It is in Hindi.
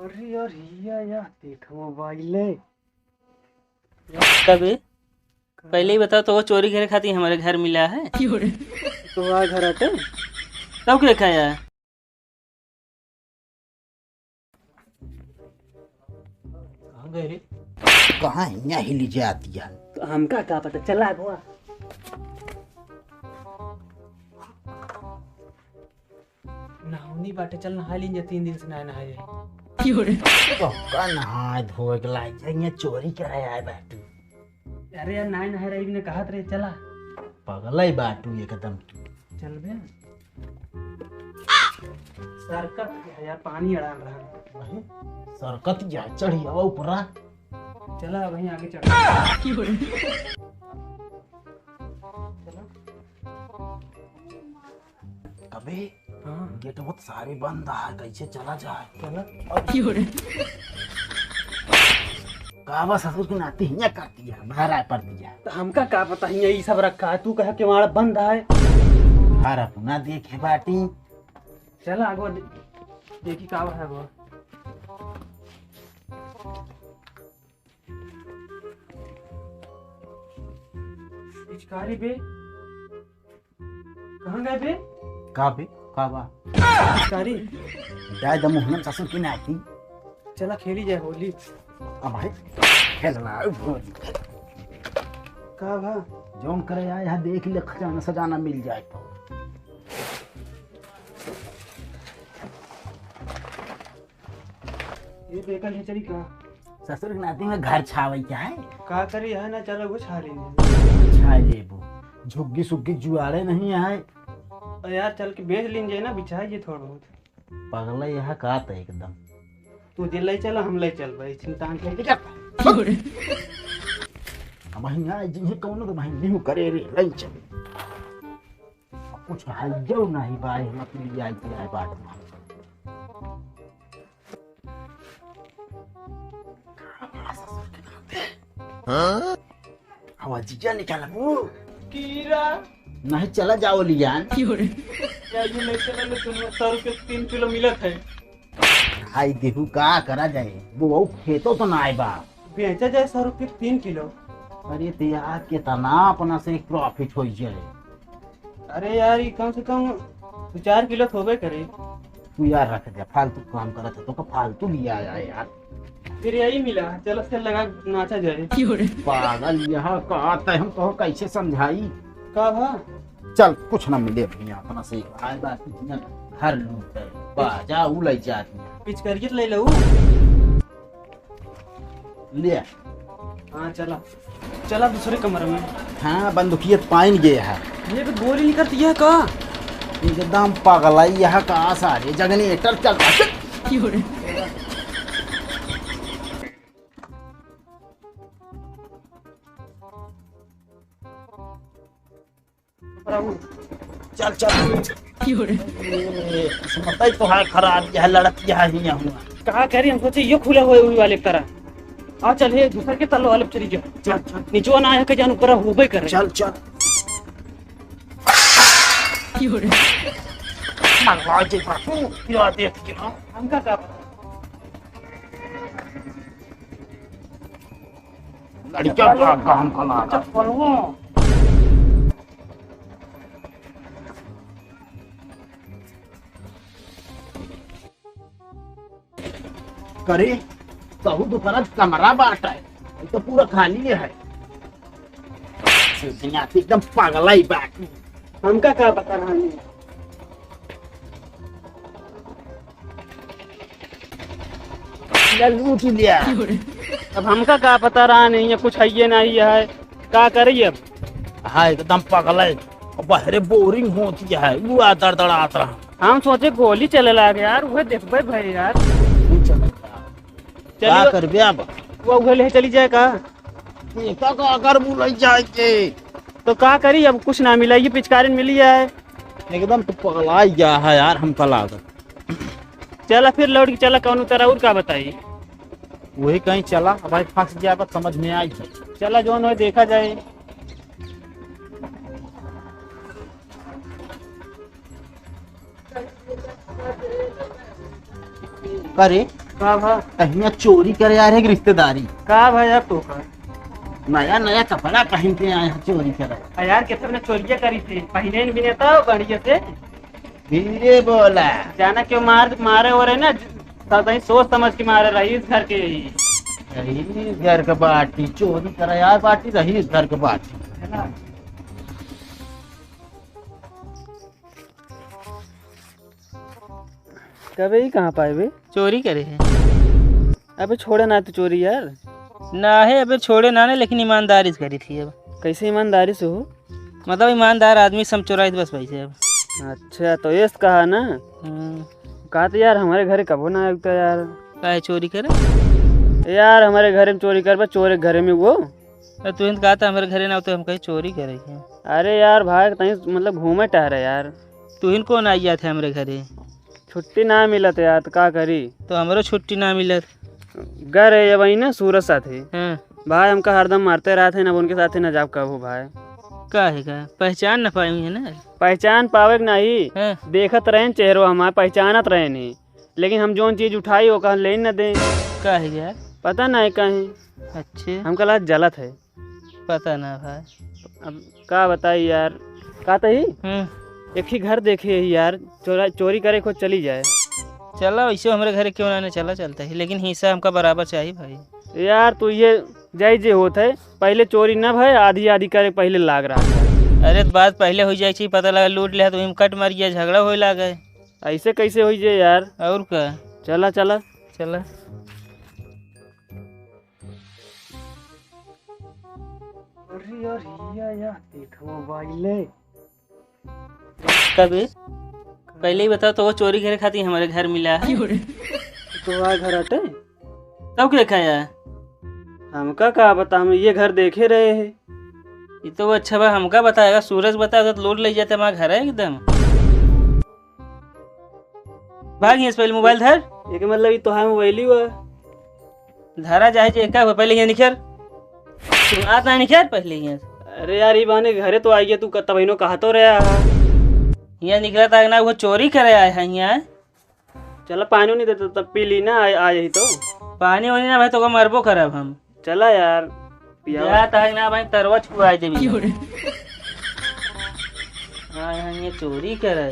अरे यार या देख मोबाइल है। कभी पहले ही बताओ तो वो चोरी करे खातिर हमारे घर मिला है। तो आ घर हटे। तब क्या खाया? कहाँ गए रे? कहाँ यहाँ हिली जाती है। तो हमका क्या पता चला बुआ। नहाउनी बाटे, चल नहा लीजिए, 3 दिन से नहाए का नहाए धोए के लायक यहाँ चोरी कराया है बाटू। अरे यार नहाए रही ने कहा रे चला। पगल है बाटू एकदम। चल बे सरकत है यार, पानी अड़ान रहा। वही सरकत जा चढ़ी हवा ऊपरा। चला वहीं आगे चढ़। कभी हाँ गेट बहुत सारे बंद है, कैसे चला जाए। चला। कावा ससुर की नाती हिया करती है, बाहर आ पड़ती है। तो हमका क्या पता है यही सब रखा है, तू कह के वहां बंद है। हर अपना देखे बाटी। चला आगो देखी का है वो। पिचकारी बे कहाँ गए बे? काबे कावा पिचकारी जाए दम मोहन ससुर की नाती। चला खेली जाए होली। अब भाई खेलना का भा जोन करे आए यहाँ देख ले, खजाना सजाना मिल जाए तो। ये बेकल है चली का ससुर की नाती में घर छावे क्या है। का करी है ना, चलो वो छा लेंगे। छा लेबो झुग्गी सुग्गी जुआड़े नहीं है। और यार चल के बेच लीजिए ना, बिछाइए थोड़ा बहुत। पगला यह का था एकदम। तू जे ले चला हम ले चल भाई, चिंता नहीं ले। अब यहाँ जिन्हें कौन तो भाई नहीं करे रे ले चल। कुछ है जो नहीं भाई हम अपने लिए आई थी बात में। आवाज जीजा निकाला वो कीरा नहीं चला जाओ लियान। या ये ले चला ले, तुम 100 रुपये 3 किलो मिलत है। हाय देखू का करा जाए, वो खेतो तो ना आए बा। बेचा जाए 100 रुपये 3 किलो। अरे तैयार कितना अपना से प्रॉफिट हो जाए। अरे यार ये कम से कम 4 किलो थोबे करे। तू यार रख दे, फालतू काम करत है तो का फालतू लिया आया यार। फिर यही मिला, चलो से लगा नाचा जाए। पागल यहाँ का आता है, हम तो कैसे समझाई। का भा चल कुछ ना मिले भैया अपना से आए बात हर लूट है बाजा उ ले जाती है। पिचकारियत ले लो। ले हाँ चला चला दूसरे कमरे में। हाँ बंदूकियत पाइन गया है ये भी गोली निकलती है का। एकदम पागल है यहाँ का सारे जगने टर चल। चल चल समझता तो है खराब यह लड़त यह ही हुआ। कहा कह रही हम सोचे ये खुले हुए हुई वाले तरह। आ चल हे दूसरे के तल वाले चली जाओ। चल चल नीचवा ना आया के जान ऊपर होबे करे। चल चल मंगवा जे बापू क्या देख के हमका का लड़का का हम कला चप्पलवा करे कहू दोपहर कमरा बांटा है, ये तो पूरा खाली है। एकदम पागल है बाकी। हमका का बता रहा है। लूट लिया। अब हमका का पता रहा नहीं है, कुछ है ये नहीं है। का करिए अब। हाँ एकदम पागल है, बहरे बोरिंग होती है वो आतर दड़ात रहा। हम सोचे गोली चले लागे यार, वह देखबे भाई यार। क्या करबे अब वो उहे ले चली जाए का। देखा का अगर बुलाई जाए के तो का करी, अब कुछ ना मिला, ये पिचकारी मिली है। एकदम तो पगला गया है यार हमका लागत। चला फिर लौट के चला, कौन उतरा और का बताई। वही कहीं चला भाई फंस गया बात समझ में आई। चला जो है देखा जाए। करे का भा अहिया चोरी करे आ रहे हैं रिश्तेदारी। का भाई आप तो का नया नया कपड़ा पहन के आए हैं चोरी करे। यार कितने ने चोरियां करी थी पहले भी नहीं था बढ़िया से धीरे बोला। जाना क्यों मारे हो रहे ना सही सोच समझ के मारे रही इस घर के रही घर का बाटी चोरी करे यार बाटी रही इस घर का बाटी है ना। कभी कहाँ पाए बे चोरी करे है अबे छोड़े ना तो चोरी यार। ना है अबे छोड़े ना ने, लेकिन ईमानदारी से करी थी। अब कैसे ईमानदारी से हो मतलब ईमानदार आदमी सब चुराई बस पैसे। अब अच्छा तो ये कहा ना हम्म, कहा तो यार हमारे घर कबो ना आगता यार। काहे चोरी करे यार हमारे घर में चोरी कर चोर घर में वो तू कहा था हमारे घरे ना तो हम कहीं चोरी करे हैं। अरे यार भाई कहीं मतलब घूमे टहरे यार। तू कौन आई जाते हमारे घरे? छुट्टी ना मिलत यार तो का करी। तो हमारो छुट्टी ना मिलत। घर है वही ना सूरज साथे हाँ भाई हमका हरदम मारते रहते ना उनके साथे ना जाब कबू भाई। का है का पहचान ना पाई है ना। पहचान पावे के नहीं हाँ देखत रहे चेहरो हमारे पहचानत रहे नहीं लेकिन हम जोन चीज उठाई वो कहा ले न दे का है यार पता नहीं कहीं अच्छे हमका लाज जलत है। पता ना भाई। अब का बताई यार का तही हम्म, एक ही घर देखे ही यार चोरी करे को चली जाए। चलो ऐसे हमारे घरे क्यों ना चला चलता है, लेकिन हिस्सा हमका बराबर चाहिए भाई। यार तू ये जाय जे होत है पहले चोरी न भाई आधी आधी करे पहले लाग रहा था। अरे तो बात पहले हो जाए पता लगा लूट लिया तो हम कट मार गया झगड़ा हो गए। ऐसे कैसे हो जे यार। और का चला चला चला कभी पहले ही बताओ तो वो चोरी करे खाती हमारे घर मिला है। तो आ घर हटे तब क्या खाया? हमका का बता हम ये घर देखे रहे हैं। ये तो वो अच्छा बा हमका बताएगा, सूरज बताएगा तो लूट ले जाते हमारा घर है एकदम। भाग यहाँ से पहले मोबाइल धर। एक मतलब ये तो है मोबाइल हुआ धारा जाए का पहले यहाँ निखर तुम आता निखर पहले यहाँ से। अरे यार ये बहाने घरे तो आई गया तू तब इनो कहा तो रहा यहाँ निकला था ना वो चोरी करे आया है यहाँ। चला पानी नहीं देता तब पी ली ना आ यही तो पानी वानी ना भाई तो मरबो करब हम। चला यार पिया है ना भाई तरवा छुआ देवी। हाँ यहाँ ये चोरी करे।